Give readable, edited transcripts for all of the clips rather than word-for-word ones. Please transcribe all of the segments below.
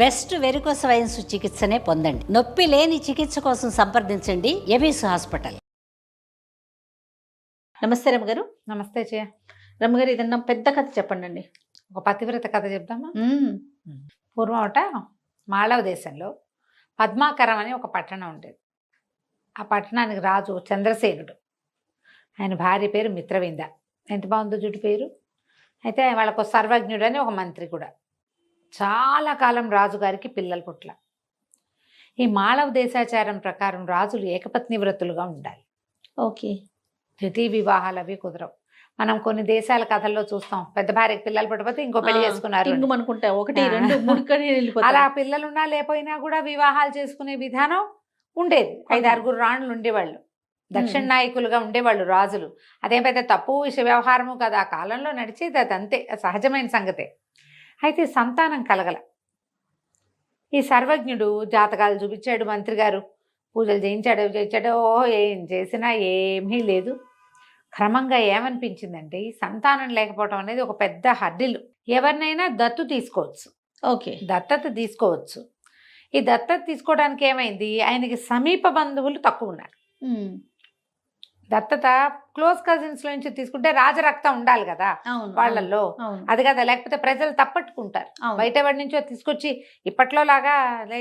Best varicose veins చికిత్సనే పొందండి. నొప్పి లేని చికిత్స కోసం సంప్రదించండి ఎబిస్ హాస్పిటల్. నమస్తే రమ్మగారు. నమస్తే జయ. రమ్మగారు, ఏదన్నా పెద్ద కథ చెప్పండి అండి. ఒక పతివ్రత కథ చెప్దామా? పూర్వం మాళవ దేశంలో పద్మాకరం అని ఒక పట్టణం ఉండేది. ఆ పట్టణానికి రాజు చంద్రసేనుడు. ఆయన భార్య పేరు మిత్రవింద. ఎంత బాగుందో జుట్టు పేరు. అయితే వాళ్ళకు సర్వజ్ఞుడు అని ఒక మంత్రి కూడా. చాలా కాలం రాజుగారికి పిల్లలు పుట్ల. ఈ మాళవ దేశాచారం ప్రకారం రాజులు ఏకపత్ని వ్రతులుగా ఉండాలి. ఓకే. ద్వితీయ వివాహాలు అవి కుదరవు. మనం కొన్ని దేశాల కథల్లో చూస్తాం, పెద్ద భార్యకి పిల్లలు పుట్టకపోతే ఇంకో పెళ్లి చేసుకున్నారు అనుకుంటా, 1 2 3 అలా పిల్లలున్నా లేకపోయినా కూడా వివాహాలు చేసుకునే విధానం ఉండేది. 5-6 రాణులు ఉండేవాళ్ళు, దక్షిణ నాయకులుగా ఉండేవాళ్ళు రాజులు. అదేం పెద్ద తప్పు వ్యవహారము కదా, ఆ కాలంలో నడిచేది అది, అంతే సహజమైన సంగతే. అయితే సంతానం కలగల. ఈ సర్వజ్ఞుడు జాతకాలు చూపించాడు, మంత్రి గారు పూజలు చేయించాడో ఏం చేసినా ఏమీ లేదు. క్రమంగా ఏమనిపించిందంటే, ఈ సంతానం లేకపోవడం అనేది ఒక పెద్ద హర్డిల్. ఎవరినైనా దత్తు తీసుకోవచ్చు, ఓకే, దత్తత తీసుకోవచ్చు. ఈ దత్తత తీసుకోవడానికి ఏమైంది, ఆయనకి సమీప బంధువులు తక్కువ ఉన్నారు. దత్తత క్లోజ్ కజిన్స్ నుంచి తీసుకుంటే రాజరక్తం ఉండాలి కదా వాళ్ళల్లో, అది కదా, లేకపోతే ప్రజలు తప్పట్టుకుంటారు. బయట వాడి నుంచో తీసుకొచ్చి ఇప్పట్లో లాగా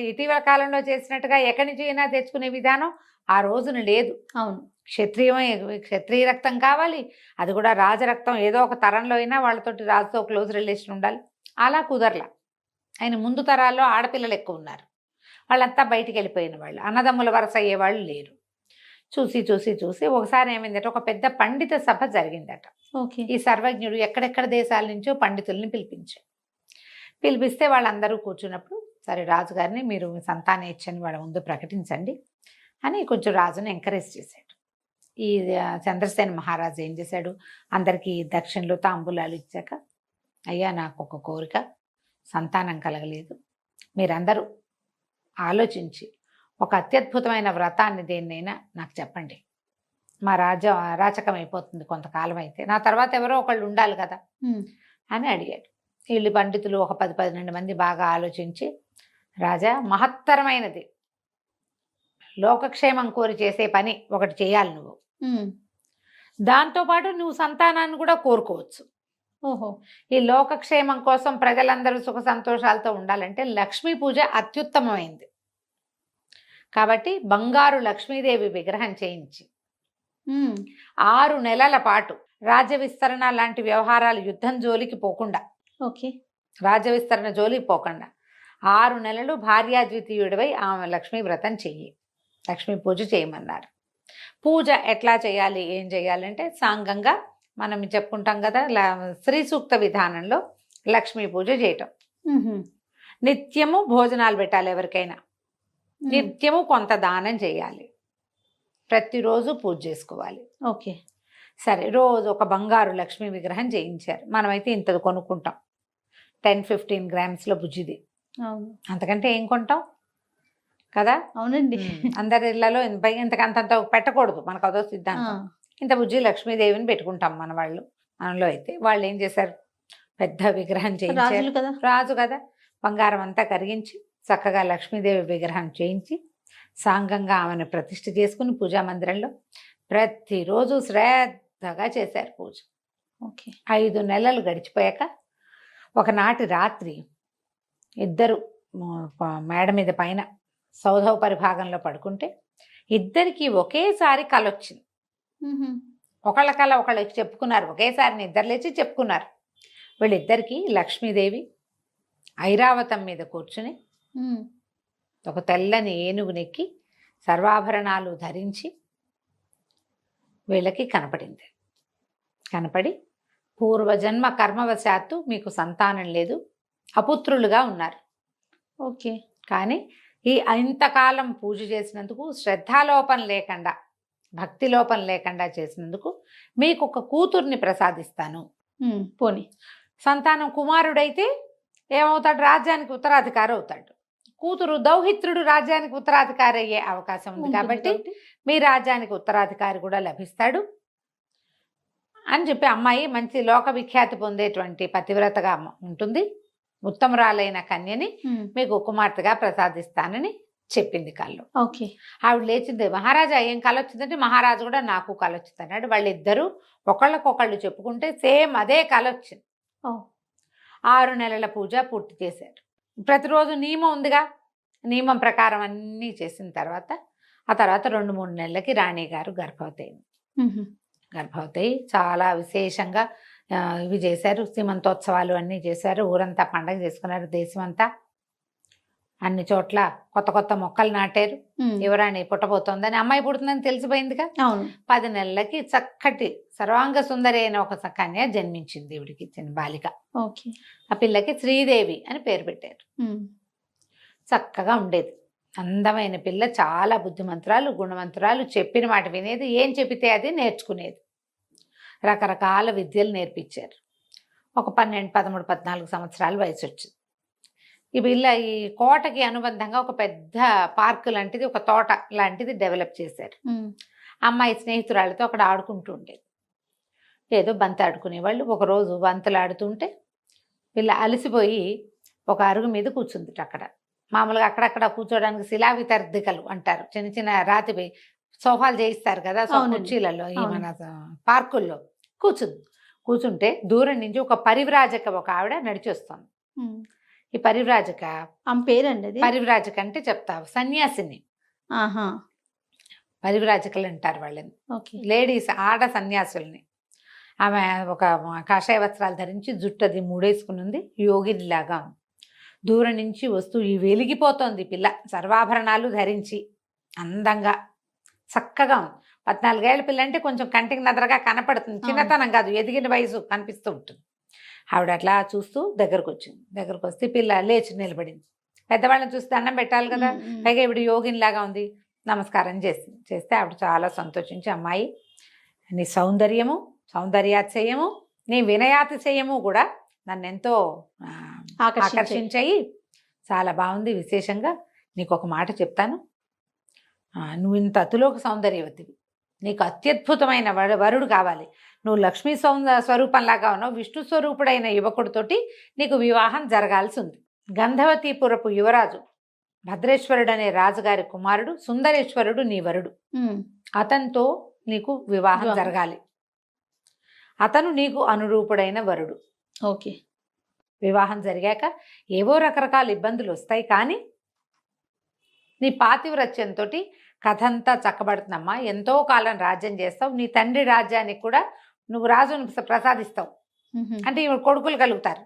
ఇటీవల కాలంలో చేసినట్టుగా ఎక్కడి నుంచి అయినా తెచ్చుకునే విధానం ఆ రోజున లేదు. అవును, క్షత్రియ రక్తం కావాలి, అది కూడా రాజరక్తం. ఏదో ఒక తరంలో అయినా వాళ్ళతోటి రాజుతో క్లోజ్ రిలేషన్ ఉండాలి. అలా కుదరలా. ఆయన ముందు తరాల్లో ఆడపిల్లలు ఎక్కువ ఉన్నారు, వాళ్ళంతా బయటికి వెళ్ళిపోయిన వాళ్ళు, అన్నదమ్ముల వరస అయ్యేవాళ్ళు లేరు. చూసి ఒకసారి ఏమైందట, ఒక పెద్ద పండిత సభ జరిగిందట. ఓకే. ఈ సర్వజ్ఞుడు ఎక్కడెక్కడ దేశాల నుంచో పండితుల్ని పిలిపిస్తే వాళ్ళందరూ కూర్చున్నప్పుడు, సరే రాజుగారిని మీరు మీ సంతానం ఇచ్చని వాళ్ళ ముందు ప్రకటించండి అని కొంచెం రాజుని ఎంకరేజ్ చేశాడు. ఈ చంద్రసేన మహారాజు ఏం చేశాడు, అందరికీ దక్షిణలు తాంబూలాలు ఇచ్చాక, అయ్యా నాకు ఒక కోరిక, సంతానం కలగలేదు, మీరందరూ ఆలోచించి ఒక అత్యద్భుతమైన వ్రతాన్ని దేన్నైనా నాకు చెప్పండి. మా అరాచకం అయిపోతుంది కొంతకాలం అయితే, నా తర్వాత ఎవరో ఒకళ్ళు ఉండాలి కదా అని అడిగాడు. వీళ్ళు పండితులు ఒక 10-12 మంది బాగా ఆలోచించి, రాజా మహత్తరమైనది, లోకక్షేమం కోరి చేసే పని ఒకటి చేయాలి నువ్వు, దాంతోపాటు నువ్వు సంతానాన్ని కూడా కోరుకోవచ్చు. ఓహో. ఈ లోకక్షేమం కోసం ప్రజలందరూ సుఖ సంతోషాలతో ఉండాలంటే లక్ష్మీ పూజ అత్యుత్తమమైంది. కాబట్టి బంగారు లక్ష్మీదేవి విగ్రహం చేయించి 6 నెలల పాటు రాజ్య విస్తరణ లాంటి వ్యవహారాలు, యుద్ధం జోలికి పోకుండా, ఓకే, రాజ్య విస్తరణ జోలికి పోకుండా 6 నెలలు భార్యాద్వితీయుడివై ఆమె లక్ష్మీ వ్రతం చెయ్యి, లక్ష్మీ పూజ చేయమన్నారు. పూజ ఎట్లా చేయాలి, ఏం చేయాలంటే సాంగంగా మనం చెప్పుకుంటాం కదా, శ్రీ సూక్త విధానంలో లక్ష్మీ పూజ చేయటం. నిత్యము భోజనాలు పెట్టాలి, ఎవరికైనా నిత్యము కొంత దానం చేయాలి, ప్రతిరోజు పూజ చేసుకోవాలి. ఓకే. సరే, రోజు ఒక బంగారు లక్ష్మీ విగ్రహం చేయించారు. మనమైతే ఇంతది కొనుక్కుంటాం, 10-15 గ్రామ్స్లో బుజ్జిది, అంతకంటే ఏం కొంటాం కదా. అవునండి, అందరి ఇళ్లలో ఇంతకంత పెట్టకూడదు, మనకు అదో సిద్ధాంతం. ఇంత బుజ్జి లక్ష్మీదేవిని పెట్టుకుంటాం మన వాళ్ళు. మనలో అయితే వాళ్ళు ఏం చేశారు, పెద్ద విగ్రహం చేయించారు. రాజు కదా, బంగారం అంతా కరిగించి చక్కగా లక్ష్మీదేవి విగ్రహం చేయించి సాంగంగా ఆమెను ప్రతిష్ఠ చేసుకుని పూజా మందిరంలో ప్రతిరోజు శ్రద్ధగా చేశారు పూజ. ఓకే. 5 నెలలు గడిచిపోయాక ఒకనాటి రాత్రి ఇద్దరు మేడ మీద పైన సౌధవ భాగంలో పడుకుంటే ఇద్దరికి ఒకేసారి కల వచ్చింది. ఒకళ్ళ కల ఒకళ్ళకి చెప్పుకున్నారు, ఒకేసారి నిద్ర లేచి చెప్పుకున్నారు. వీళ్ళిద్దరికీ లక్ష్మీదేవి ఐరావతం మీద కూర్చుని ఒక తెల్లని ఏనుగునెక్కి సర్వాభరణాలు ధరించి వీళ్ళకి కనపడి పూర్వజన్మ కర్మవశాత్తు మీకు సంతానం లేదు, అపుత్రులుగా ఉన్నారు. ఓకే. కానీ ఈ ఇంతకాలం పూజ చేసినందుకు, శ్రద్ధాలోపం లేకుండా, భక్తి లోపం లేకుండా చేసినందుకు మీకు ఒక కూతుర్ని ప్రసాదిస్తాను. పోనీ సంతానం కుమారుడైతే ఏమవుతాడు, రాజ్యానికి ఉత్తరాధికారి అవుతాడు. కూతురు దౌహిత్రుడు రాజ్యానికి ఉత్తరాధికారి అయ్యే అవకాశం ఉంది, కాబట్టి మీ రాజ్యానికి ఉత్తరాధికారి కూడా లభిస్తాడు అని చెప్పి, అమ్మాయి మంచి లోక విఖ్యాతి పొందేటువంటి పతివ్రతగా ఉంటుంది. ఉత్తమరాలైన కన్యని మీకు కుమార్తెగా ప్రసాదిస్తానని చెప్పింది కళ్ళు. ఓకే. ఆవిడ లేచింది, మహారాజా ఏం కళ వచ్చిందంటే, మహారాజు కూడా నాకు కళ వచ్చింది అన్నాడు. వాళ్ళిద్దరూ ఒకళ్ళకొకళ్ళు చెప్పుకుంటే సేమ్ అదే కళ వచ్చింది. 6 నెలల పూజ పూర్తి చేశారు. ప్రతిరోజు నియమం ఉందిగా, నియమం ప్రకారం అన్నీ చేసిన తర్వాత ఆ తర్వాత 2-3 నెలలకి రాణి గారు గర్భవతి అయింది. గర్భవతి అయి చాలా విశేషంగా ఇవి చేశారు, సీమంతోత్సవాలు అన్నీ చేశారు. ఊరంతా పండగ చేసుకున్నారు, దేశమంతా అన్ని చోట్ల కొత్త కొత్త మొక్కలు నాటారు. యువరాణి పుట్టబోతోందని, అమ్మాయి పుడుతుందని తెలిసిపోయిందిగా. 10 నెలలకి చక్కటి సర్వాంగ సుందరి అయిన ఒక కన్య జన్మించింది దేవుడికి ఇచ్చిన బాలిక. ఆ పిల్లకి శ్రీదేవి అని పేరు పెట్టారు. చక్కగా ఉండేది, అందమైన పిల్ల, చాలా బుద్ధిమంతురాలు, గుణవంతురాలు, చెప్పిన మాట వినేది, ఏం చెప్పితే అది నేర్చుకునేది. రకరకాల విద్యలు నేర్పించారు. ఒక 12, 13, 14 సంవత్సరాల వయసు వచ్చింది. ఈ పిల్ల ఈ కోటకి అనుబంధంగా ఒక పెద్ద పార్క్ లాంటిది, ఒక తోట లాంటిది డెవలప్ చేశారు. అమ్మాయి స్నేహితురాలతో అక్కడ ఆడుకుంటూ ఉండేది. ఏదో బంతి ఆడుకునేవాళ్ళు. ఒకరోజు బంతులు ఆడుతుంటే పిల్ల అలసిపోయి ఒక అరుగు మీద కూర్చుంది. అక్కడ మామూలుగా అక్కడక్కడ కూర్చోడానికి శిలా వితర్దికలు అంటారు, చిన్న చిన్న రాతి సోఫాలు చేయిస్తారు కదా కుర్చీలలో, ఈ మన పార్కుల్లో కూర్చుంటే దూరం నుంచి ఒక పరివ్రాజక ఒక ఆవిడ నడిచి వస్తుంది. ఈ పరివ్రాజక పేరండి, పరివ్రాజక అంటే చెప్తావు, సన్యాసిని. పరివ్రాజకులు అంటారు వాళ్ళని, లేడీస్, ఆడ సన్యాసుల్ని. ఆమె ఒక కాషాయ వస్త్రాలు ధరించి జుట్టది మూడేసుకుని ఉంది, యోగినిలాగా ఉంది. దూరం నుంచి వస్తూ ఈ వెలిగిపోతోంది పిల్ల, సర్వాభరణాలు ధరించి అందంగా చక్కగా ఉంది. 14 ఏళ్ల పిల్ల అంటే కొంచెం కంటికి నదరగా కనపడుతుంది, చిన్నతనం కాదు, ఎదిగిన వయసు కనిపిస్తూ ఉంటుంది. ఆవిడ అట్లా చూస్తూ దగ్గరకు వచ్చింది. దగ్గరకు వస్తే పిల్ల లేచి నిలబడింది. పెద్దవాళ్ళని చూస్తే దండం పెట్టాలి కదా, పైగా ఇప్పుడు యోగినిలాగా ఉంది. నమస్కారం చేస్తే ఆవిడ చాలా సంతోషించి, అమ్మాయి నీ సౌందర్యము, సౌందర్యాతిశయము, నీ వినయాతిశయము కూడా నన్ను ఎంతో ఆకర్షించాయి. చాలా బాగుంది. విశేషంగా నీకు ఒక మాట చెప్తాను, నువ్వు ఇంత అతులోక సౌందర్యవతివి, నీకు అత్యద్భుతమైన వరుడు కావాలి. నువ్వు లక్ష్మీ స్వరూపంలాగా ఉన్నావు, విష్ణు స్వరూపుడైన యువకుడితోటి నీకు వివాహం జరగాల్సి ఉంది. గంధవతీపురపు యువరాజు భద్రేశ్వరుడు అనే రాజుగారి కుమారుడు సుందరేశ్వరుడు నీ వరుడు. అతనితో నీకు వివాహం జరగాలి. అతను నీకు అనురూపుడైన వరుడు. ఓకే. వివాహం జరిగాక ఏవో రకరకాల ఇబ్బందులు వస్తాయి, కానీ నీ పాతివ్రత్యంతో కథ అంతా చక్కబడుతుందమ్మా. ఎంతో కాలం రాజ్యం చేస్తావు, నీ తండ్రి రాజ్యానికి కూడా నువ్వు రాజును ప్రసాదిస్తావు, అంటే కొడుకులు కలుగుతారు.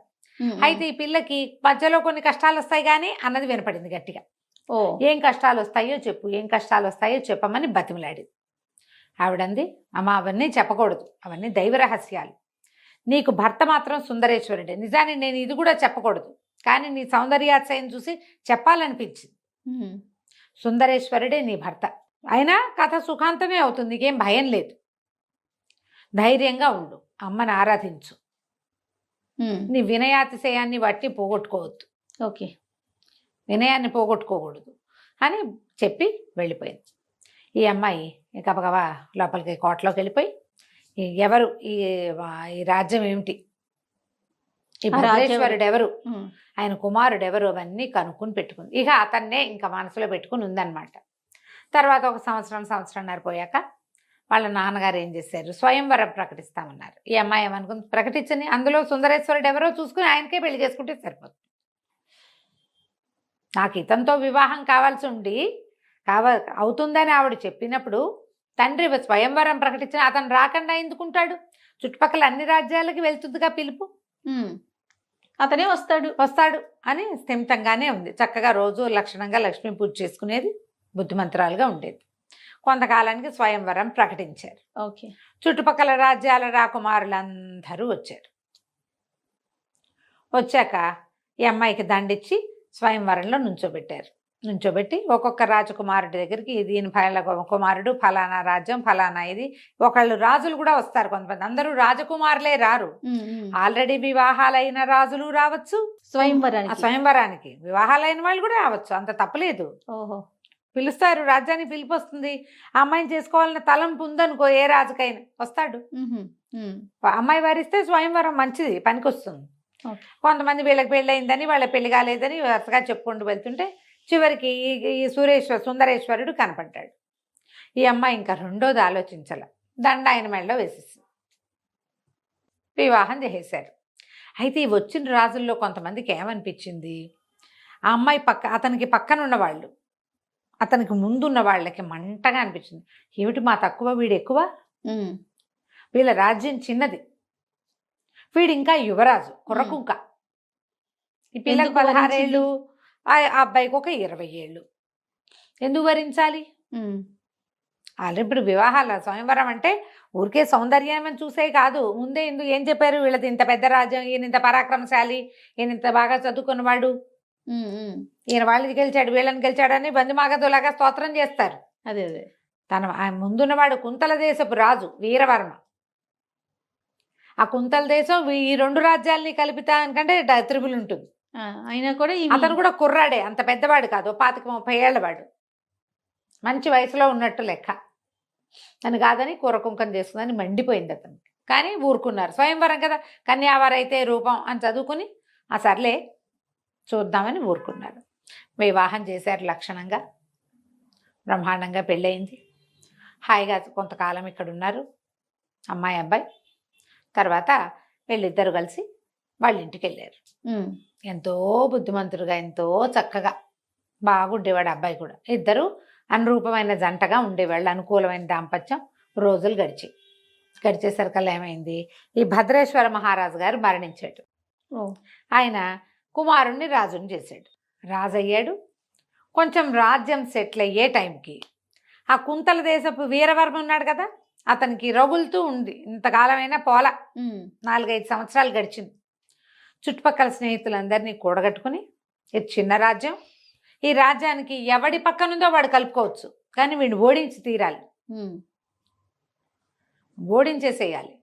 అయితే ఈ పిల్లకి మధ్యలో కొన్ని కష్టాలు వస్తాయి కానీ అన్నది వినపడింది గట్టిగా. ఏం కష్టాలు వస్తాయో చెప్పు, ఏం కష్టాలు వస్తాయో చెప్పమని బతిమలాడింది. ఆవిడంది, అమ్మ అవన్నీ చెప్పకూడదు, అవన్నీ దైవ రహస్యాలు. నీకు భర్త మాత్రం సుందరేశ్వరుడే. నిజాన్ని నేను ఇది కూడా చెప్పకూడదు, కానీ నీ సౌందర్యాతిశయం చూసి చెప్పాలనిపించింది. సుందరేశ్వరుడే నీ భర్త. అయినా కథ సుఖాంతమే అవుతుంది, నీకేం భయం లేదు. ధైర్యంగా ఉండు, అమ్మని ఆరాధించు, నీ వినయాతిశయాన్ని బట్టి పోగొట్టుకోవద్దు. ఓకే. వినయాన్ని పోగొట్టుకోకూడదు అని చెప్పి వెళ్ళిపోయింది. ఈ అమ్మాయి గబగబా లోపలికి కోటలోకి వెళ్ళిపోయి, ఎవరు ఈ రాజ్యం ఏమిటి, ఈ భద్రేశ్వరుడు ఎవరు, ఆయన కుమారుడు ఎవరు, అవన్నీ కనుక్కుని పెట్టుకుంది. ఇక అతన్నే ఇంకా మనసులో పెట్టుకుని ఉందన్నమాట. తర్వాత ఒక సంవత్సరంన్నర పోయాక వాళ్ళ నాన్నగారు ఏం చేశారు, స్వయంవరం ప్రకటిస్తామన్నారు. ఈ అమ్మాయి ఏమనుకుంది, ప్రకటించని, అందులో సుందరేశ్వరుడు ఎవరో చూసుకుని ఆయనకే పెళ్లి చేసుకుంటే సరిపోతుంది. నాకు ఇతనితో వివాహం కావాల్సి ఉండి అవుతుందని ఆవిడ చెప్పినప్పుడు తండ్రి స్వయంవరం ప్రకటించిన అతను రాకుండా ఎందుకుంటాడు, చుట్టుపక్కల అన్ని రాజ్యాలకి వెళ్తుందిగా పిలుపు, అతనే వస్తాడు అని స్థిమితంగానే ఉంది. చక్కగా రోజు లక్షణంగా లక్ష్మీ పూజ చేసుకునేది, బుద్ధిమంతురాలుగా ఉండేది. కొంతకాలానికి స్వయంవరం ప్రకటించారు. ఓకే. చుట్టుపక్కల రాజ్యాల రాకుమారులందరూ వచ్చారు. వచ్చాక ఈ అమ్మాయికి దండిచ్చి స్వయంవరంలో నుంచోబెట్టి ఒక్కొక్క రాజకుమారుడి దగ్గరికి దీని కుమారుడు ఫలానా రాజ్యం ఫలానా ఇది, ఒకళ్ళు రాజులు కూడా వస్తారు కొంతమంది, అందరూ రాజకుమారులే రారు, ఆల్రెడీ వివాహాలైన రాజులు రావచ్చు స్వయంవరానికి, వివాహాలైన వాళ్ళు కూడా రావచ్చు, అంత తప్పలేదు. పిలుస్తారు, రాజ్యానికి పిలుపు వస్తుంది. ఆ అమ్మాయిని చేసుకోవాలన్న తలంపు ఉందనుకో, ఏ రాజుకైనా వస్తాడు. అమ్మాయి వారిస్తే స్వయంవరం మంచిది, పనికొస్తుంది. ఓకే. కొంతమంది వీళ్ళకి పెళ్ళయిందని వాళ్ళ పెళ్లి కాలేదని వరుసగా చెప్పుకుంటూ వెళ్తుంటే చివరికి ఈ సుందరేశ్వరుడు కనపడ్డాడు. ఈ అమ్మాయి ఇంకా రెండోది ఆలోచించాల, దండ ఆయన మెడలో వేసేసి వివాహం చేసేశారు. అయితే ఈ వచ్చిన రాజుల్లో కొంతమందికి ఏమనిపించింది, ఆ అమ్మాయి అతనికి పక్కన ఉన్నవాళ్ళు, అతనికి ముందున్న వాళ్ళకి మంటగా అనిపించింది. ఏమిటి మా తక్కువ, వీడు ఎక్కువ, వీళ్ళ రాజ్యం చిన్నది, వీడు ఇంకా యువరాజు కుర్రకుంక, ఈ పిల్లకి ఎందుకు 16 ఏళ్ళు, వరించింది? ఆ అబ్బాయికి ఒక 20 ఏళ్ళు, ఎందుకు వరించాలి? ఆల్రెడీ ఇప్పుడు వివాహాల స్వయంవరం అంటే ఊరికే సౌందర్యం అని చూసే కాదు, ముందే ఎందుకు ఏం చెప్పారు, వీళ్ళది ఇంత పెద్ద రాజ్యం, ఈయన ఇంత పరాక్రమశాలి, ఈయన ఇంత బాగా చదువుకున్నవాడు, ఈయన వాళ్ళని గెలిచాడు వీళ్ళని గెలిచాడని బంధుమాగదులాగా స్తోత్రం చేస్తారు. అదే అదే. ఆయన ముందున్నవాడు కుంతల దేశపు రాజు వీరవర్మ. ఆ కుంతల దేశం ఈ 2 రాజ్యాలని కలిపితానికంటే త్రిబుల్ ఉంటుంది. అయినా కూడా అతను కూడా కుర్రాడే, అంత పెద్దవాడు కాదు, 25-30 ఏళ్ల వాడు, మంచి వయసులో ఉన్నట్టు లెక్క. అని కాదని కూరకుంకం చేసుకుందని మండిపోయింది అతనికి. కానీ ఊరుకున్నారు, స్వయంవరం కదా, కన్యావారైతే రూపం అని చదువుకుని ఆ సర్లే చూద్దామని ఊరుకున్నారు. వివాహం చేశారు లక్షణంగా, బ్రహ్మాండంగా పెళ్ళయింది. హాయిగా కొంతకాలం ఇక్కడ ఉన్నారు అమ్మాయి అబ్బాయి. తర్వాత వీళ్ళిద్దరు కలిసి వాళ్ళ ఇంటికి వెళ్ళారు. ఎంతో బుద్ధిమంతుడుగా, ఎంతో చక్కగా బాగుండేవాడు అబ్బాయి కూడా. ఇద్దరు అనురూపమైన జంటగా ఉండేవాళ్ళు, అనుకూలమైన దాంపత్యం. రోజులు గడిచేసరికల్లా ఏమైంది, ఈ భద్రేశ్వర మహారాజు గారు మరణించాడు. ఆయన కుమారుణ్ణి రాజుని చేశాడు, రాజు అయ్యాడు. కొంచెం రాజ్యం సెటిల్ అయ్యే టైంకి ఆ కుంతల దేశపు వీరవర్మ ఉన్నాడు కదా, అతనికి రగులుతూ ఉంది. ఇంతకాలమైనా పోల, 4-5 సంవత్సరాలు గడిచింది. చుట్టుపక్కల స్నేహితులందరినీ కూడగట్టుకుని, ఇది చిన్న రాజ్యం, ఈ రాజ్యానికి ఎవడి పక్కనుందో వాడు కలుపుకోవచ్చు, కానీ వీడిని ఓడించి తీరాలి, ఓడించేసేయాలి,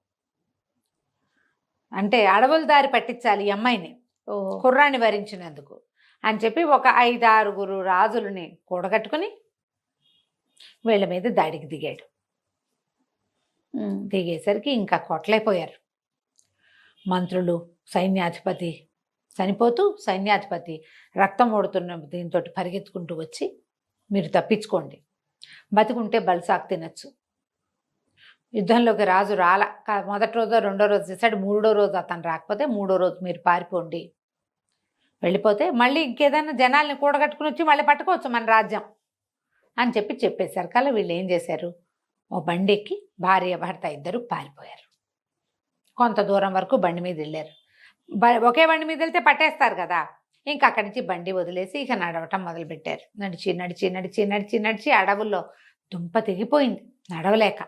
అంటే అడవుల దారి పట్టించాలి ఈ అమ్మాయిని, కుర్రాన్ని వరించినందుకు అని చెప్పి ఒక 5-6 రాజులని కూడగట్టుకుని వీళ్ళ మీద దాడికి దిగాడు. దిగేసరికి ఇంకా కొట్లైపోయారు మంత్రులు. సైన్యాధిపతి చనిపోతూ సైన్యాధిపతి రక్తం ఓడుతున్న దీంతో పరిగెత్తుకుంటూ వచ్చి, మీరు తప్పించుకోండి, బతికుంటే బల్సాకు తినచ్చు. యుద్ధంలోకి రాజు రాల, మొదటి రోజో రెండో రోజు చేశాడు, 3వ రోజు అతను రాకపోతే 3వ రోజు మీరు పారిపోండి, వెళ్ళిపోతే మళ్ళీ ఇంకేదైనా జనాల్ని కూడగట్టుకుని వచ్చి మళ్ళీ పట్టుకోవచ్చు మన రాజ్యం అని చెప్పేశారు. కల్లా వీళ్ళు ఏం చేశారు, ఓ బండి ఎక్కి భార్య భర్త ఇద్దరు పారిపోయారు. కొంత దూరం వరకు బండి మీద వెళ్ళారు. ఒకే బండి మీద వెళ్తే పట్టేస్తారు కదా, ఇంకా అక్కడి నుంచి బండి వదిలేసి ఇక నడవటం మొదలుపెట్టారు. నడిచి నడిచి నడిచి నడిచి నడిచి అడవుల్లో దుంప తెగిపోయింది నడవలేక.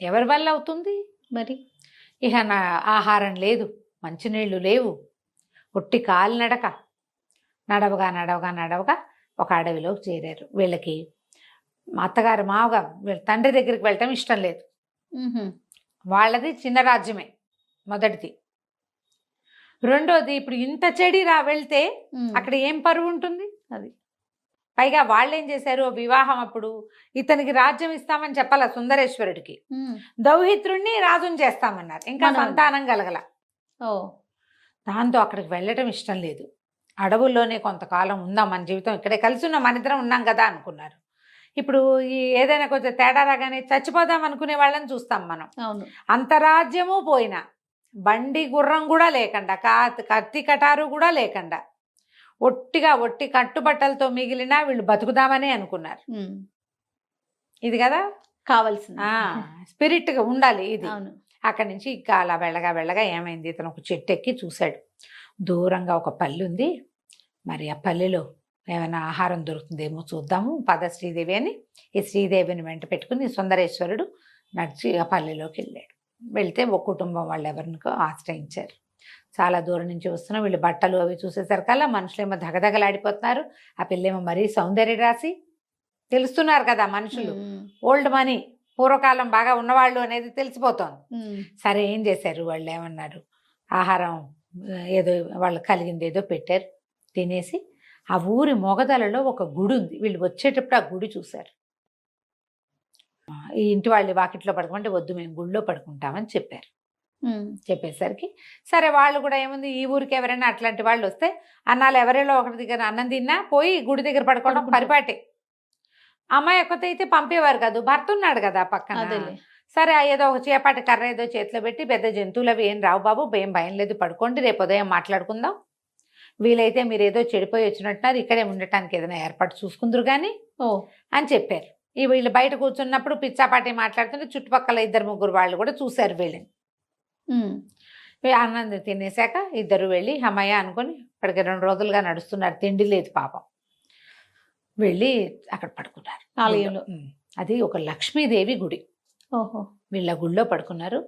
ఎవరి వల్ల అవుతుంది మరి, ఇక ఆహారం లేదు, మంచినీళ్ళు లేవు, ఒట్టి కాలినడక, నడవగా నడవగా నడవగా ఒక అడవిలోకి చేరారు. వీళ్ళకి అత్తగారు మావగా వీళ్ళ తండ్రి దగ్గరికి వెళ్ళటం ఇష్టం లేదు. వాళ్ళది చిన్న రాజ్యమే మొదటిది. రెండోది, ఇప్పుడు ఇంత చెడి వెళ్తే అక్కడ ఏం పరువు ఉంటుంది. అది పైగా వాళ్ళు ఏం చేశారు, వివాహం అప్పుడు ఇతనికి రాజ్యం ఇస్తామని చెప్పాల సుందరేశ్వరుడికి, దౌహిత్రుణ్ణి రాజుని చేస్తామన్నారు, ఇంకా సంతానం కలగల. దాంతో అక్కడికి వెళ్ళటం ఇష్టం లేదు. అడవుల్లోనే కొంతకాలం ఉందాం, మన జీవితం ఇక్కడే కలిసి ఉన్నాం, మన ఇద్దరం ఉన్నాం కదా అనుకున్నారు. ఇప్పుడు ఈ ఏదైనా కొంచెం తేడా రాగానే చచ్చిపోదాం అనుకునే వాళ్ళని చూస్తాం మనం. అవును, అంతరాజ్యము పోయినా, బండి గుర్రం కూడా లేకుండా, కత్తి కటారు కూడా లేకుండా, ఒట్టి కట్టుబట్టలతో మిగిలిన వీళ్ళు బతుకుదామనే అనుకున్నారు. ఇది కదా కావాల్సింది, స్పిరిట్గా ఉండాలి ఇది. అవును. అక్కడి నుంచి ఇంకా అలా వెళ్ళగా ఏమైంది, ఇతను ఒక చెట్టు ఎక్కి చూశాడు. దూరంగా ఒక పల్లె ఉంది, మరి ఆ పల్లెలో ఏమైనా ఆహారం దొరుకుతుందేమో చూద్దాము, పద శ్రీదేవి అని ఈ శ్రీదేవిని వెంట పెట్టుకుని సుందరేశ్వరుడు నడిచి ఆ పల్లెలోకి వెళ్ళాడు. వెళ్తే ఒక కుటుంబం వాళ్ళు ఎవరినికో ఆశ్రయించారు. చాలా దూరం నుంచి వస్తున్న వీళ్ళు బట్టలు అవి చూసేసరికల్లా మనుషులేమో దగదగలాడిపోతున్నారు. ఆ పిల్లేమో మరీ సౌందర్య రాసి తెలుస్తున్నారు కదా మనుషులు, ఓల్డ్ మనీ, పూర్వకాలం బాగా ఉన్నవాళ్ళు అనేది తెలిసిపోతోంది. సరే ఏం చేశారు, వాళ్ళు ఏమన్నారు, ఆహారం ఏదో వాళ్ళు కలిగింది ఏదో పెట్టారు, తినేసి ఆ ఊరి మొగదలలో ఒక గుడి ఉంది. వీళ్ళు వచ్చేటప్పుడు ఆ గుడి చూశారు. ఈ ఇంటి వాళ్ళు వాకిట్లో పడుకుంటే వద్దు, మేము గుడిలో పడుకుంటామని చెప్పారు. చెప్పేసరికి సరే వాళ్ళు కూడా ఏముంది, ఈ ఊరికి ఎవరైనా అట్లాంటి వాళ్ళు వస్తే అన్నాళ్ళు ఎవరిలో ఒకరి దగ్గర అన్నం తిన్నా పోయి గుడి దగ్గర పడుకోవడం పరిపాటే. అమ్మాయి ఒక్కతే అయితే పంపేవారు కాదు, భర్త ఉన్నాడు కదా పక్కన. అదేలే. సరే ఏదో ఒక చేపాటి కర్ర ఏదో చేతిలో పెట్టి, పెద్ద జంతువులు అవి ఏం రావు బాబు, ఏం భయం లేదు, పడుకోండి, రేపు ఉదయం మాట్లాడుకుందాం, వీలైతే మీరు ఏదో చెడిపోయి వచ్చినట్టున్నారు, ఇక్కడే ఉండటానికి ఏదైనా ఏర్పాటు చూసుకుందరు కానీ అని చెప్పారు. వీళ్ళు బయట కూర్చున్నప్పుడు పిచ్చాపాటి మాట్లాడుతుంటే చుట్టుపక్కల 2-3 వాళ్ళు కూడా చూశారు వీళ్ళని. అన్నం తినేశాక ఇద్దరు వెళ్ళి అమ్మయ్య అనుకుని ఇప్పటికి 2 రోజులుగా నడుస్తున్నారు, తిండి లేదు పాపం, వెళ్ళి అక్కడ పడుకున్నారు ఆలయంలో. అది ఒక లక్ష్మీదేవి గుడి. ఓహో. వీళ్ళ గుళ్ళో పడుకున్నారు.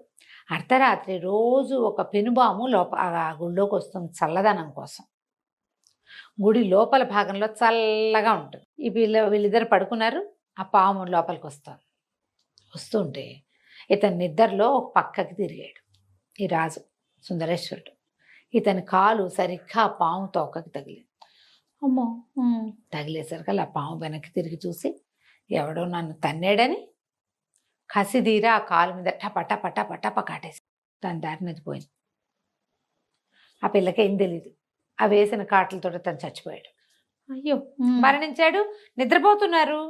అర్ధరాత్రి రోజు ఒక పెనుబాము ఆ గుళ్ళోకి వస్తుంది చల్లదనం కోసం. గుడి లోపల భాగంలో చల్లగా ఉంటుంది. వీళ్ళిద్దరు పడుకున్నారు. ఆ పాము లోపలికి వస్తుంటే ఇతని నిద్రలో ఒక పక్కకి తిరిగాడు ఈ రాజు సుందరేశ్వరుడు. ఇతని కాలు సరిగ్గా ఆ పాము తోకకి తగిలింది. అమ్మో. తగిలేసరికి ఆ పాము వెనక్కి తిరిగి చూసి ఎవడో నన్ను తన్నాడని కసిదీరా ఆ కాలు మీద టపట పట పటప కాటేసి తన దారి మీద పోయింది. ఆ పిల్లకి ఏం తెలీదు. ఆ వేసిన కాటలతో తను చచ్చిపోయాడు. అయ్యో. మరణించాడు. నిద్రపోతున్నారు,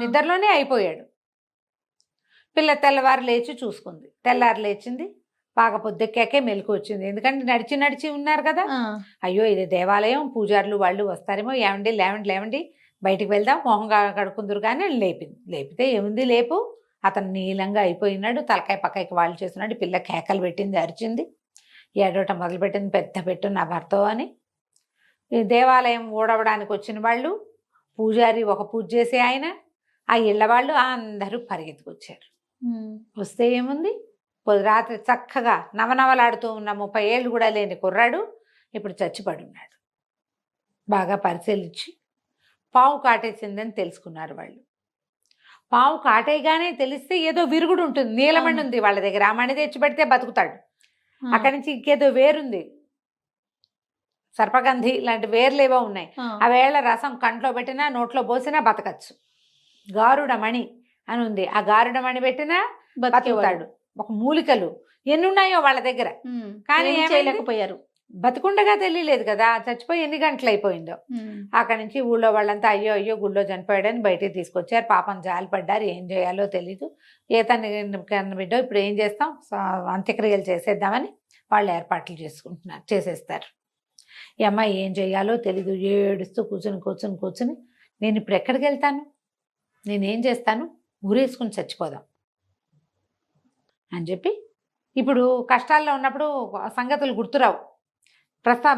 నిద్రలోనే అయిపోయాడు. పిల్ల తెల్లవారు లేచి చూసుకుంది. తెల్లారు లేచింది, బాగా పొద్దెక్కాకే మెలకు వచ్చింది. ఎందుకంటే నడిచి నడిచి ఉన్నారు కదా. అయ్యో ఇది దేవాలయం, పూజారులు వాళ్ళు వస్తారేమో, ఏమండి లేవండి లేవండి బయటికి వెళ్దాం, మొహం కడుకుందరు కానీ లేపింది. లేపితే ఏముంది, లేపు, అతను నీలంగా అయిపోయినాడు, తలకాయ పక్కకి వాళ్ళు చేస్తున్నాడు. పిల్ల కేకలు పెట్టింది, అరిచింది, ఏడవటం మొదలుపెట్టింది, పెద్ద పెట్టు నా భర్త అని. దేవాలయం ఊడవడానికి వచ్చిన వాళ్ళు, పూజారి ఒక పూజ చేసే ఆయన, ఆ ఇళ్ళ వాళ్ళు అందరూ పరిగెత్తుకొచ్చారు. వస్తే ఏముంది, రాత్రి చక్కగా నవనవలాడుతూ ఉన్న 30 ఏళ్ళు కూడా లేని కుర్రాడు ఇప్పుడు చచ్చిపడి ఉన్నాడు. బాగా పరిశీలించి పాము కాటేసిందని తెలుసుకున్నారు వాళ్ళు. పాము కాటేయగానే తెలిస్తే ఏదో విరుగుడు ఉంటుంది, నీలమణి ఉంది వాళ్ళ దగ్గర, ఆ మణి తెచ్చి పెడితే బతుకుతాడు. అక్కడి నుంచి ఇంకేదో వేరుంది, సర్పగంధి లాంటి వేర్లేవో ఉన్నాయి. ఆ వేళ రసం కంట్లో పెట్టినా నోట్లో పోసినా బతకచ్చు. గారుడమణి అని ఉంది, ఆ గారుడమణి పెట్టినా బతుకుతాడు. ఒక మూలికలు ఎన్నున్నాయో వాళ్ళ దగ్గర, కానీ చేయలేకపోయారు. బతుకుండగా తెలియలేదు కదా, చచ్చిపోయి ఎన్ని గంటలు అయిపోయిందో. అక్కడి నుంచి ఊళ్ళో వాళ్ళంతా అయ్యో అయ్యో గుళ్ళో చనిపోయాడని బయటికి తీసుకొచ్చారు. పాపం జాలి పడ్డారు, ఏం చేయాలో తెలీదు. తన బిడ్డో ఇప్పుడు ఏం చేస్తాం, అంత్యక్రియలు చేసేద్దామని వాళ్ళు ఏర్పాట్లు చేసేస్తారు. ఈ అమ్మాయి ఏం చేయాలో తెలీదు, ఏడుస్తూ కూర్చుని నేను ఇప్పుడు ఎక్కడికి వెళ్తాను, నేనేం చేస్తాను, ఊరేసుకుని చచ్చిపోదాం అని చెప్పి. ఇప్పుడు కష్టాల్లో ఉన్నప్పుడు సంగతులు గుర్తురావు,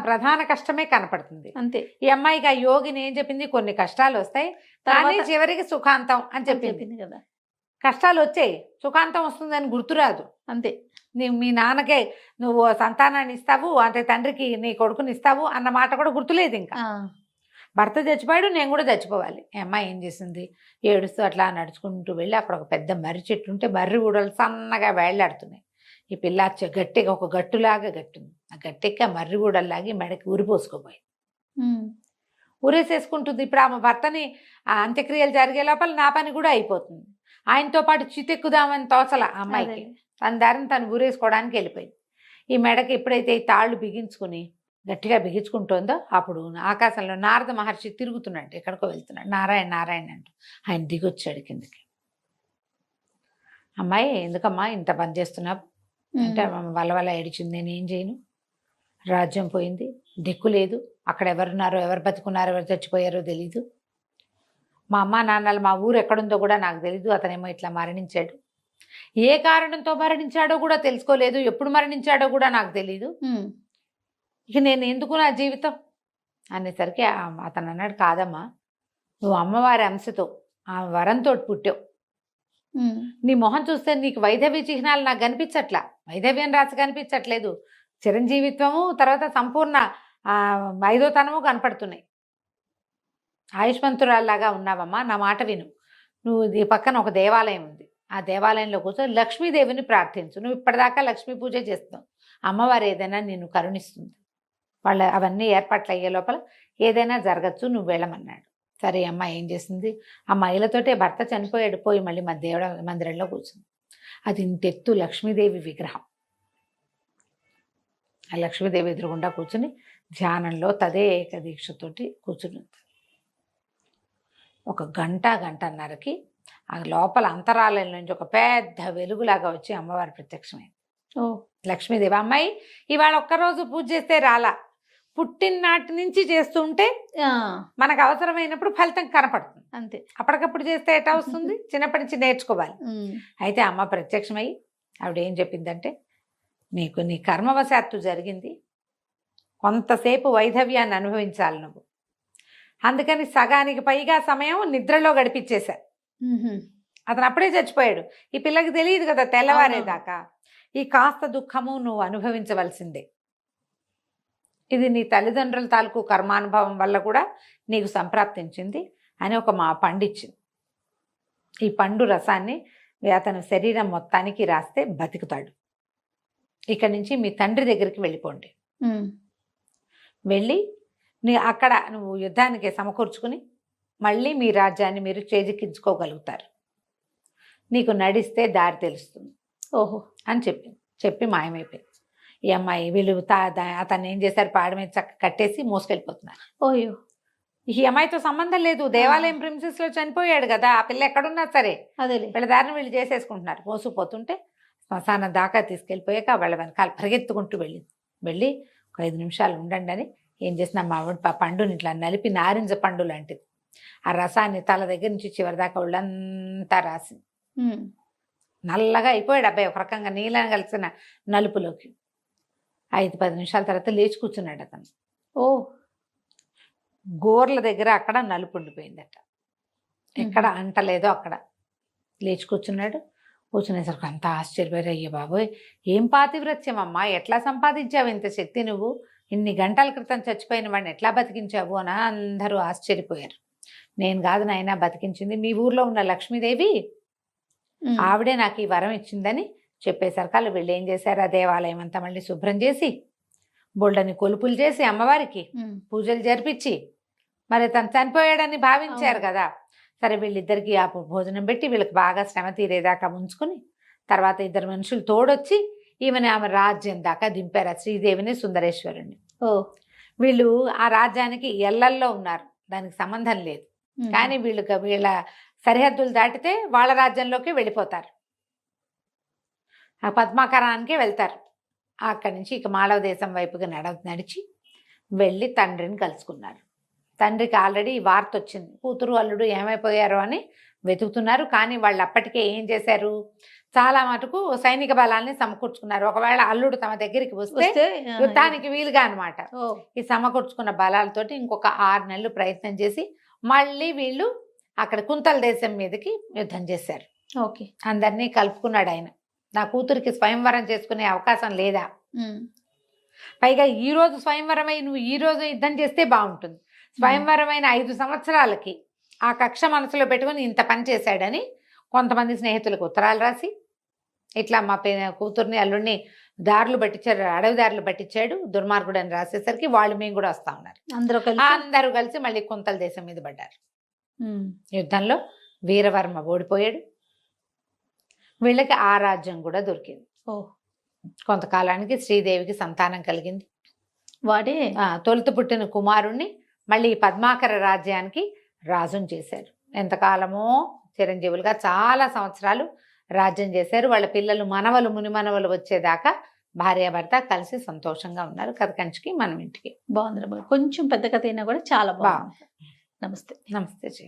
ప్రధాన కష్టమే కనపడుతుంది అంతే. ఈ అమ్మాయికి ఆ యోగిని ఏం చెప్పింది, కొన్ని కష్టాలు వస్తాయి కానీ చివరికి సుఖాంతం అని చెప్పింది కదా. కష్టాలు వచ్చాయి, సుఖాంతం వస్తుందని గుర్తురాదు అంతే. మీ నాన్నకే నువ్వు సంతానాన్ని ఇస్తావు, అంటే తండ్రికి నీ కొడుకుని ఇస్తావు అన్న మాట కూడా గుర్తులేదు. ఇంకా భర్త చచ్చిపోయాడు, నేను కూడా చచ్చిపోవాలి. ఈ అమ్మాయి ఏం చేసింది, ఏడుస్తూ అట్లా నడుచుకుంటూ వెళ్ళి అక్కడ ఒక పెద్ద మర్రి చెట్టు ఉంటే మర్రి ఊడలు సన్నగా వేళ్లాడుతున్నాయి. ఈ పిల్ల గట్టిగా ఒక గట్టులాగా గట్టుంది, ఆ గట్టెక్కి ఆ మర్రి ఊడల్లాగి మెడకి ఊరిపోసుకోపోయింది. ఊరేసేసుకుంటుంది. ఇప్పుడు ఆమె భర్తని ఆ అంత్యక్రియలు జరిగే లోపల నా పని కూడా అయిపోతుంది. ఆయనతో పాటు చితెక్కుదామని తోచల అమ్మాయికి, తన దారిని తను ఊరేసుకోవడానికి వెళ్ళిపోయింది. ఈ మెడకి ఎప్పుడైతే ఈ తాళ్ళు బిగించుకుని గట్టిగా బిగించుకుంటుందో అప్పుడు ఆకాశంలో నారద మహర్షి తిరుగుతున్నాడు, ఎక్కడికో వెళ్తున్నాడు, నారాయణ నారాయణ అంటూ. ఆయన దిగొచ్చాడు కిందకి. అమ్మాయి ఎందుకమ్మా ఇంత పని చేస్తున్నావు అంటే, వల్ల ఏడిచింది, నేనేం చేయను, రాజ్యం పోయింది, దిక్కు లేదు, అక్కడ ఎవరున్నారో, ఎవరు బతుకున్నారో, ఎవరు చచ్చిపోయారో తెలీదు, మా అమ్మ నాన్నలు, మా ఊరు ఎక్కడుందో కూడా నాకు తెలీదు, అతనేమో ఇట్లా మరణించాడు, ఏ కారణంతో మరణించాడో కూడా తెలుసుకోలేదు, ఎప్పుడు మరణించాడో కూడా నాకు తెలీదు, ఇక నేను ఎందుకు నా జీవితం అనేసరికి అతను అన్నాడు, కాదమ్మా నువ్వు అమ్మవారి అంశతో ఆ వరంతో పుట్టావు, నీ మొహం చూస్తే నీకు వైధవ్య చిహ్నాలు నాకు కనిపించట్లా, వైధవ్యం రాసి కనిపించట్లేదు, చిరంజీవిత్వము తర్వాత సంపూర్ణ 5వ తనము కనపడుతున్నాయి, ఆయుష్మంతురాల్లాగా ఉన్నావమ్మా, నా మాట విను, నువ్వు ఈ పక్కన ఒక దేవాలయం ఉంది, ఆ దేవాలయంలో కూర్చొని లక్ష్మీదేవిని ప్రార్థించు, నువ్వు ఇప్పటిదాకా లక్ష్మీ పూజ చేస్తావు, అమ్మవారు ఏదైనా నిన్ను కరుణిస్తుంది, వాళ్ళ అవన్నీ ఏర్పాట్లు అయ్యే లోపల ఏదైనా జరగచ్చు, నువ్వు వెళ్ళమన్నాడు. సరే అమ్మ ఏం చేసింది, ఆ మహిళతోటే భర్త చనిపోయాడు, పోయి మళ్ళీ మా దేవుడ మందిరంలో కూర్చుంది. అది ఇంతెత్తు లక్ష్మీదేవి విగ్రహం, ఆ లక్ష్మీదేవి ఎదురుగుండా కూర్చుని ధ్యానంలో తదేక దీక్షతోటి కూర్చుని ఒక గంటన్నరకి ఆ లోపల అంతరాలయం నుంచి ఒక పెద్ద వెలుగులాగా వచ్చి అమ్మవారు ప్రత్యక్షమైంది. ఓ లక్ష్మీదేవి, అమ్మాయి ఇవాళ ఒక్కరోజు పూజ చేస్తే రాలా, పుట్టిననాటి నుంచి చేస్తూ ఉంటే ఆ, మనకు అవసరమైనప్పుడు ఫలితం కనపడుతుంది. అంతే. అప్పటికప్పుడు చేస్తే ఎట్లా వస్తుంది? చిన్నప్పటి నుంచి నేర్చుకోవాలి. ఉమ్, అయితే అమ్మ ప్రత్యక్షమై ఆవిడ ఏం చెప్పిందంటే, నీకు నీ కర్మవశాత్తు జరిగింది, కొంతసేపు వైధవ్యాన్ని అనుభవించాలి నువ్వు, అందుకని సగానికి పైగా సమయం నిద్రలో గడిపించేశా. ఉహుం. అతను అప్పుడే చచ్చిపోయాడు. ఈ పిల్లకి తెలియదు కదా తెల్లవారేదాకా. ఈ కాస్త దుఃఖము నువ్వు అనుభవించవలసిందే. ఇది నీ తల్లిదండ్రుల తాలూకు కర్మానుభవం వల్ల కూడా నీకు సంప్రాప్తించింది అని ఒక మా పండు ఇచ్చింది. ఈ పండు రసాన్ని అతని శరీరం మొత్తానికి రాస్తే బతుకుతాడు. ఇక్కడి నుంచి మీ తండ్రి దగ్గరికి వెళ్ళిపోండి. ఉమ్, వెళ్ళి అక్కడ నువ్వు యుద్ధానికి సమకూర్చుకుని మళ్ళీ మీ రాజ్యాన్ని మీరు చేజిక్కించుకోగలుగుతారు. నీకు నడిస్తే దారి తెలుస్తుంది ఓహో అని చెప్పి మాయమైపోయింది. ఈ అమ్మాయి వీళ్ళు అతన్ని ఏం చేశారు, పాడ మీద చక్క కట్టేసి మోసుకెళ్ళిపోతున్నారు. ఓయో ఈ అమ్మాయితో సంబంధం లేదు, దేవాలయం ప్రిన్సెస్ లో చనిపోయాడు కదా, ఆ పిల్ల ఎక్కడున్నా సరే అదేలే. వీళ్ళ దారిని వీళ్ళు చేసేసుకుంటున్నారు. మోసుకుపోతుంటే శ్మశానం దాకా తీసుకెళ్ళిపోయాక వాళ్ళ వెనకాల పరిగెత్తుకుంటూ వెళ్ళి ఒక 5 నిమిషాలు ఉండండి అని ఏం చేసిన మా ఆవిడ పండుని ఇట్లా నలిపి నారింజ పండు లాంటిది ఆ రసాన్ని తల దగ్గర నుంచి చివరి దాకా ఒళ్ళంతా రాసి ఉమ్, నల్లగా అయిపోయాడు అబ్బాయి, ఒక రకంగా నీళ్ళని కలిసిన నలుపులోకి. 5-10 నిమిషాల తర్వాత లేచి కూర్చున్నాడు అతను. ఓ గోర్ల దగ్గర అక్కడ నలుపు ఉండిపోయిందట, ఎక్కడ అంటలేదో అక్కడ. లేచి కూర్చున్నాడు. కూర్చునేసరికి అంతా ఆశ్చర్యపోయారు. అయ్యే బాబోయ్, ఏం పాతివ్రత్యం అమ్మా, ఎట్లా సంపాదించావు ఇంత శక్తి నువ్వు, ఇన్ని గంటల క్రితం చచ్చిపోయిన వాడిని ఎట్లా బతికించావు అని అందరూ ఆశ్చర్యపోయారు. నేను కాదు నాయనా బతికించింది, మీ ఊర్లో ఉన్న లక్ష్మీదేవి, ఉమ్, ఆవిడే నాకు ఈ వరం ఇచ్చిందని చెప్పేసరికి వాళ్ళు వీళ్ళు ఏం చేశారు, ఆ దేవాలయం అంతా మళ్ళీ శుభ్రం చేసి బొళ్ళని కొలుపులు చేసి అమ్మవారికి ఉమ్, పూజలు జరిపించి, మరి తను చనిపోయాడని భావించారు అవును. కదా, సరే వీళ్ళిద్దరికి ఆ భోజనం పెట్టి వీళ్ళకి బాగా శ్రమ తీరేదాకా ఉంచుకుని తర్వాత 2 మనుషులు తోడొచ్చి ఆమె రాజ్యం దాకా దింపారు, ఆ శ్రీదేవిని సుందరేశ్వరుణ్ణి. ఓ వీళ్ళు ఆ రాజ్యానికి ఎల్లల్లో ఉన్నారు, దానికి సంబంధం లేదు. ఉమ్, కానీ వీళ్ళ సరిహద్దులు దాటితే వాళ్ళ రాజ్యంలోకి వెళ్ళిపోతారు, ఆ పద్మాకరానికి వెళ్తారు. అక్కడి నుంచి ఇక మాళవ దేశం వైపుగా నడిచి వెళ్ళి తండ్రిని కలుసుకున్నారు. తండ్రికి ఆల్రెడీ ఈ వార్త వచ్చింది, కూతురు అల్లుడు ఏమైపోయారో అని వెతుకుతున్నారు. కానీ వాళ్ళు అప్పటికే ఏం చేశారు, చాలా మటుకు సైనిక బలాల్ని సమకూర్చుకున్నారు. ఒకవేళ అల్లుడు తమ దగ్గరికి వస్తే యుద్ధానికి వీలుగా అనమాట. ఓ ఈ సమకూర్చుకున్న బలాలతోటి ఇంకొక 6 నెలలు ప్రయత్నం చేసి మళ్ళీ వీళ్ళు అక్కడ కుంతల దేశం మీదకి యుద్ధం చేశారు. ఓకే. అందరినీ కలుపుకున్నాడు ఆయన. నా కూతురికి స్వయంవరం చేసుకునే అవకాశం లేదా, ఉమ్, పైగా ఈ రోజు స్వయంవరమై నువ్వు ఈ రోజు యుద్ధం చేస్తే బాగుంటుంది. స్వయంవరమైన 5 సంవత్సరాలకి ఆ కక్ష మనసులో పెట్టుకుని ఇంత పని చేశాడని కొంతమంది స్నేహితులకు ఉత్తరాలు రాసి, ఇట్లా మా కూతుర్ని అల్లుడిని దారులు పట్టించాడు, అడవి దారులు పట్టించాడు దుర్మార్గుడు అని రాసేసరికి వాళ్ళు మేము కూడా వస్తా ఉన్నారు. అందరూ కలిసి మళ్ళీ కుంతల దేశం మీద పడ్డారు. ఉమ్, యుద్ధంలో వీరవర్మ ఓడిపోయాడు. వీళ్ళకి ఆ రాజ్యం కూడా దొరికింది. ఓ కొంతకాలానికి శ్రీదేవికి సంతానం కలిగింది. వాడే తొలుత పుట్టిన కుమారుణ్ణి మళ్ళీ ఈ పద్మాకర రాజ్యానికి రాజుని చేశారు. ఎంతకాలమో చిరంజీవులుగా చాలా సంవత్సరాలు రాజ్యం చేశారు. వాళ్ళ పిల్లలు మనవలు మునిమనవలు వచ్చేదాకా భార్యాభర్త కలిసి సంతోషంగా ఉన్నారు. కథ కంచికి మనం ఇంటికి. బాగుంది. కొంచెం పెద్ద కథ అయినా కూడా చాలా బాగుంది. నమస్తే. నమస్తే జీ.